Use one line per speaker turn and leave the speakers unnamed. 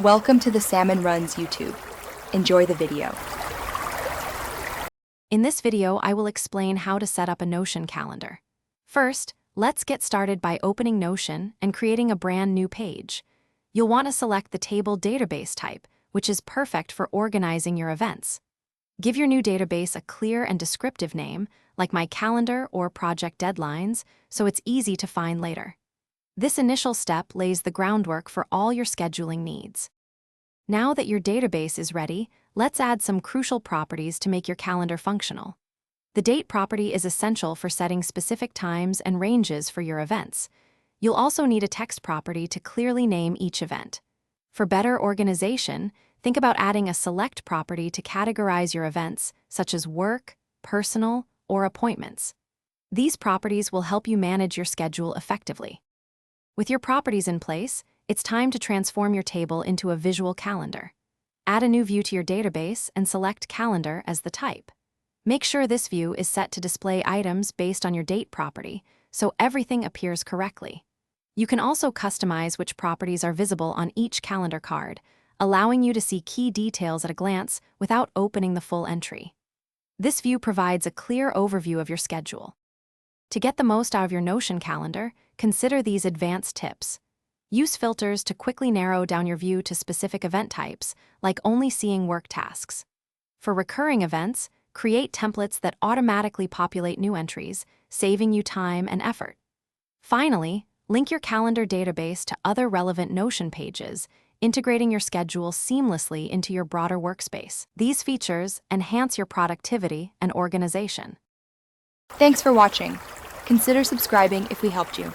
Welcome to the Salmon Runs YouTube. Enjoy the video.
In this video, I will explain how to set up a Notion calendar. First, let's get started by opening Notion and creating a brand new page. You'll want to select the table database type, which is perfect for organizing your events. Give your new database a clear and descriptive name, like My Calendar or Project Deadlines, so it's easy to find later. This initial step lays the groundwork for all your scheduling needs. Now that your database is ready, let's add some crucial properties to make your calendar functional. The date property is essential for setting specific times and ranges for your events. You'll also need a text property to clearly name each event. For better organization, think about adding a select property to categorize your events, such as work, personal, or appointments. These properties will help you manage your schedule effectively. With your properties in place, it's time to transform your table into a visual calendar. Add a new view to your database and select Calendar as the type. Make sure this view is set to display items based on your date property, so everything appears correctly. You can also customize which properties are visible on each calendar card, allowing you to see key details at a glance without opening the full entry. This view provides a clear overview of your schedule. To get the most out of your Notion calendar, consider these advanced tips. Use filters to quickly narrow down your view to specific event types, like only seeing work tasks. For recurring events, create templates that automatically populate new entries, saving you time and effort. Finally, link your calendar database to other relevant Notion pages, integrating your schedule seamlessly into your broader workspace. These features enhance your productivity and organization.
Thanks for watching. Consider subscribing if we helped you.